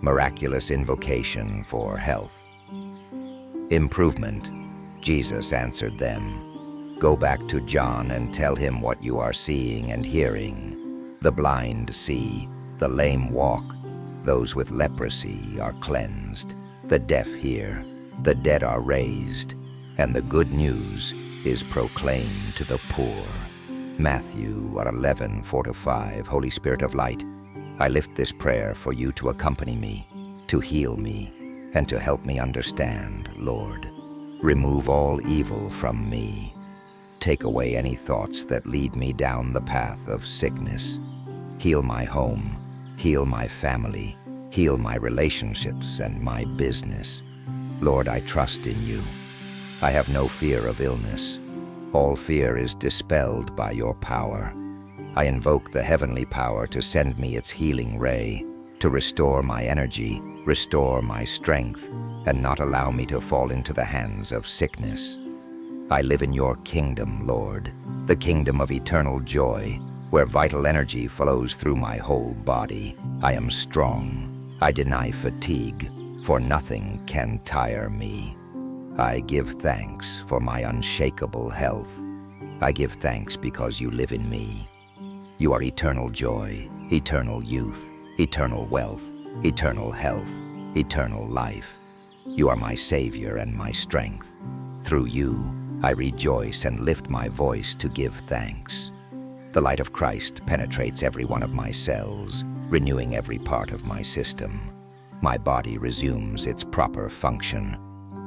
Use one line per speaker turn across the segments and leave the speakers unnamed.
Miraculous invocation for health. Improvement. Jesus answered them, "Go back to John and tell him what you are seeing and hearing. The blind see, the lame walk, those with leprosy are cleansed, the deaf hear, the dead are raised, and the good news is proclaimed to the poor." Matthew 11:4-5. Holy Spirit of light, I lift this prayer for you to accompany me, to heal me, and to help me understand, Lord. Remove all evil from me. Take away any thoughts that lead me down the path of sickness. Heal my home, heal my family, heal my relationships and my business. Lord, I trust in you. I have no fear of illness. All fear is dispelled by your power. I invoke the heavenly power to send me its healing ray, to restore my energy, restore my strength, and not allow me to fall into the hands of sickness. I live in your kingdom, Lord, the kingdom of eternal joy, where vital energy flows through my whole body. I am strong. I deny fatigue, for nothing can tire me. I give thanks for my unshakable health. I give thanks because you live in me. You are eternal joy, eternal youth, eternal wealth, eternal health, eternal life. You are my Savior and my strength. Through you, I rejoice and lift my voice to give thanks. The light of Christ penetrates every one of my cells, renewing every part of my system. My body resumes its proper function.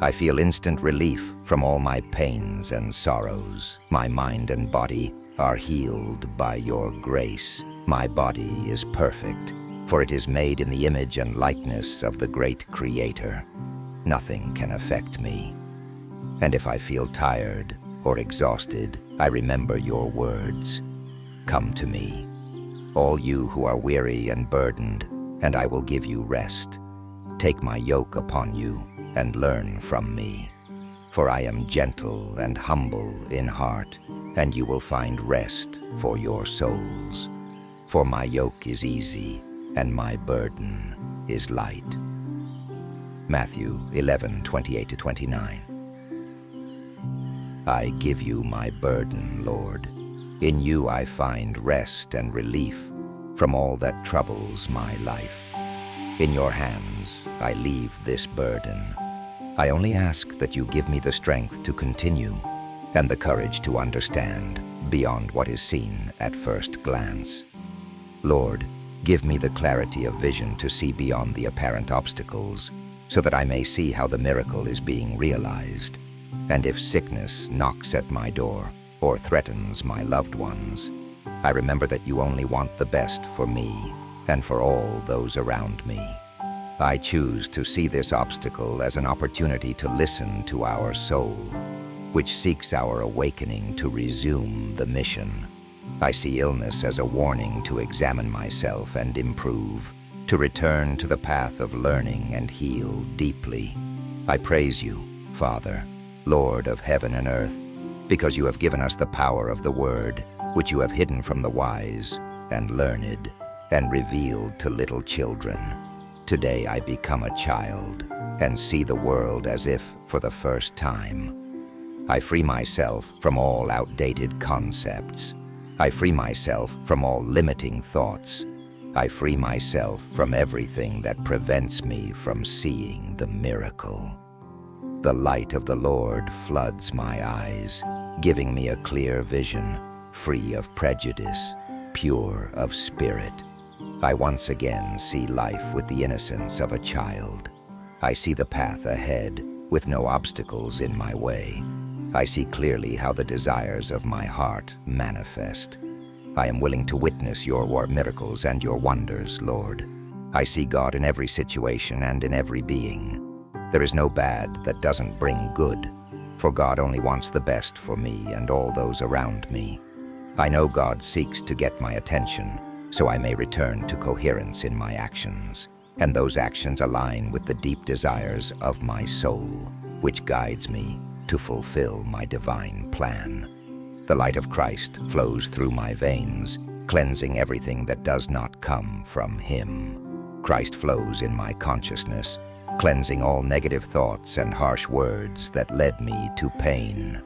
I feel instant relief from all my pains and sorrows. My mind and body are healed by your grace. My body is perfect, for it is made in the image and likeness of the great Creator. Nothing can affect me. And if I feel tired or exhausted, I remember your words. Come to me, all you who are weary and burdened, and I will give you rest. Take my yoke upon you and learn from me. For I am gentle and humble in heart, and you will find rest for your souls. For my yoke is easy, and my burden is light. Matthew 11:28-29. I give you my burden, Lord. In you I find rest and relief from all that troubles my life. In your hands I leave this burden. I only ask that you give me the strength to continue and the courage to understand beyond what is seen at first glance. Lord, give me the clarity of vision to see beyond the apparent obstacles, so that I may see how the miracle is being realized. And if sickness knocks at my door or threatens my loved ones, I remember that you only want the best for me and for all those around me. I choose to see this obstacle as an opportunity to listen to our soul, which seeks our awakening to resume the mission. I see illness as a warning to examine myself and improve, to return to the path of learning and heal deeply. I praise you, Father, Lord of heaven and earth, because you have given us the power of the Word, which you have hidden from the wise and learned and revealed to little children. Today I become a child and see the world as if for the first time. I free myself from all outdated concepts. I free myself from all limiting thoughts. I free myself from everything that prevents me from seeing the miracle. The light of the Lord floods my eyes, giving me a clear vision, free of prejudice, pure of spirit. I once again see life with the innocence of a child. I see the path ahead with no obstacles in my way. I see clearly how the desires of my heart manifest. I am willing to witness your miracles and your wonders, Lord. I see God in every situation and in every being. There is no bad that doesn't bring good, for God only wants the best for me and all those around me. I know God seeks to get my attention, so I may return to coherence in my actions, and those actions align with the deep desires of my soul, which guides me to fulfill my divine plan. The light of Christ flows through my veins, cleansing everything that does not come from Him. Christ flows in my consciousness, cleansing all negative thoughts and harsh words that led me to pain.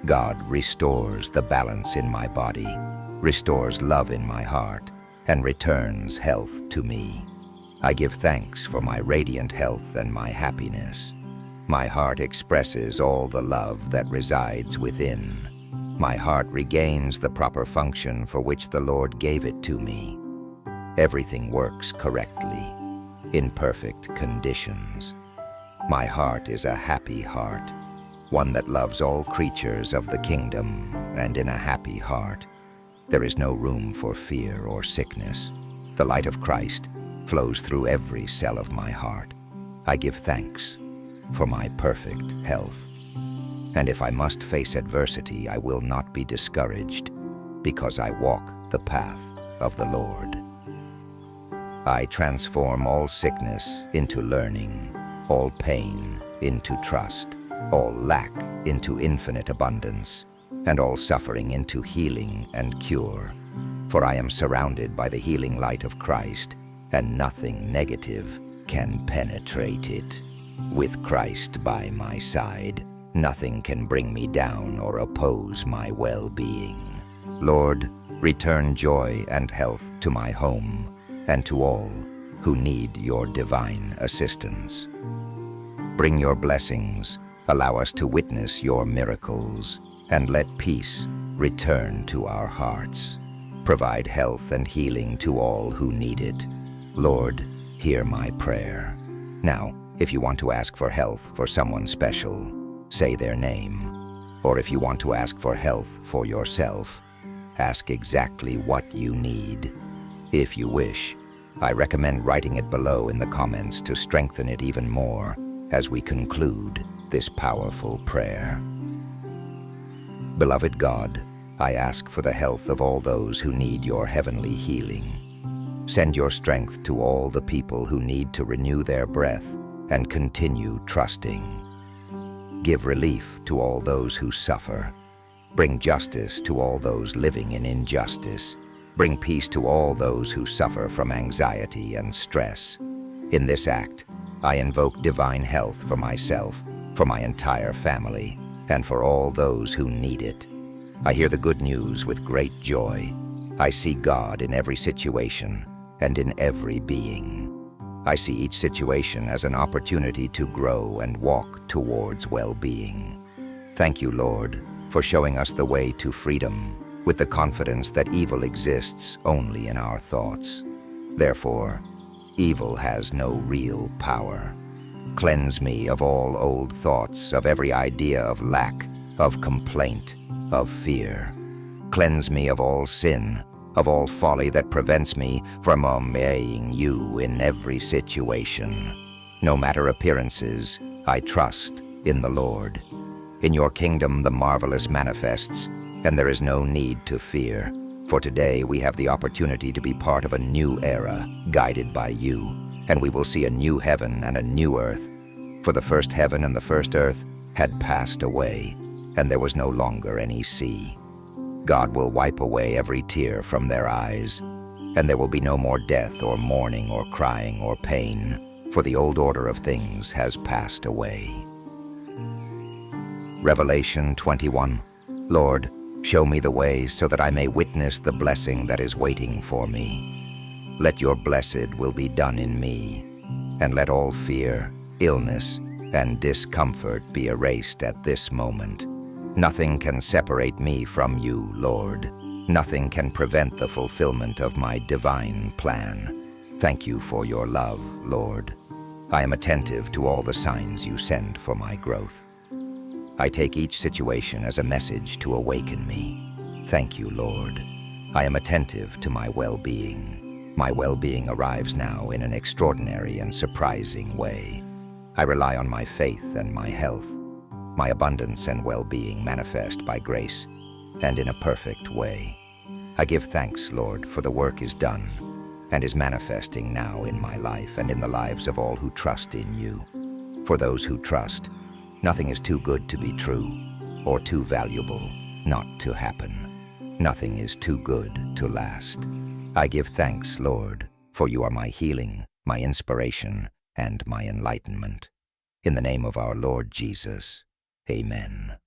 God restores the balance in my body, restores love in my heart, and returns health to me. I give thanks for my radiant health and my happiness. My heart expresses all the love that resides within. My heart regains the proper function for which the Lord gave it to me. Everything works correctly, in perfect conditions. My heart is a happy heart, one that loves all creatures of the kingdom, and in a happy heart, there is no room for fear or sickness. The light of Christ flows through every cell of my heart. I give thanks for my perfect health. And if I must face adversity, I will not be discouraged, because I walk the path of the Lord. I transform all sickness into learning, all pain into trust, all lack into infinite abundance, and all suffering into healing and cure. For I am surrounded by the healing light of Christ, and nothing negative can penetrate it. With Christ by my side, nothing can bring me down or oppose my well-being. Lord, return joy and health to my home and to all who need your divine assistance. Bring your blessings, allow us to witness your miracles, and let peace return to our hearts. Provide health and healing to all who need it. Lord, hear my prayer. Now, if you want to ask for health for someone special, say their name. Or if you want to ask for health for yourself, ask exactly what you need. If you wish, I recommend writing it below in the comments to strengthen it even more as we conclude this powerful prayer. Beloved God, I ask for the health of all those who need your heavenly healing. Send your strength to all the people who need to renew their breath and continue trusting. Give relief to all those who suffer. Bring justice to all those living in injustice. Bring peace to all those who suffer from anxiety and stress. In this act, I invoke divine health for myself, for my entire family, and for all those who need it. I hear the good news with great joy. I see God in every situation and in every being. I see each situation as an opportunity to grow and walk towards well-being. Thank you, Lord, for showing us the way to freedom, with the confidence that evil exists only in our thoughts. Therefore, evil has no real power. Cleanse me of all old thoughts, of every idea of lack, of complaint, of fear. Cleanse me of all sin, of all folly that prevents me from obeying you in every situation. No matter appearances, I trust in the Lord. In your kingdom the marvelous manifests, and there is no need to fear. For today we have the opportunity to be part of a new era, guided by you, and we will see a new heaven and a new earth. For the first heaven and the first earth had passed away, and there was no longer any sea. God will wipe away every tear from their eyes, and there will be no more death or mourning or crying or pain, for the old order of things has passed away. Revelation 21. Lord, show me the way so that I may witness the blessing that is waiting for me. Let your blessed will be done in me, and let all fear, illness, and discomfort be erased at this moment. Nothing can separate me from you, Lord. Nothing can prevent the fulfillment of my divine plan. Thank you for your love, Lord. I am attentive to all the signs you send for my growth. I take each situation as a message to awaken me. Thank you, Lord. I am attentive to my well-being. My well-being arrives now in an extraordinary and surprising way. I rely on my faith and my health. My abundance and well-being manifest by grace and in a perfect way. I give thanks, Lord, for the work is done and is manifesting now in my life and in the lives of all who trust in you. For those who trust, nothing is too good to be true or too valuable not to happen. Nothing is too good to last. I give thanks, Lord, for you are my healing, my inspiration, and my enlightenment. In the name of our Lord Jesus, amen.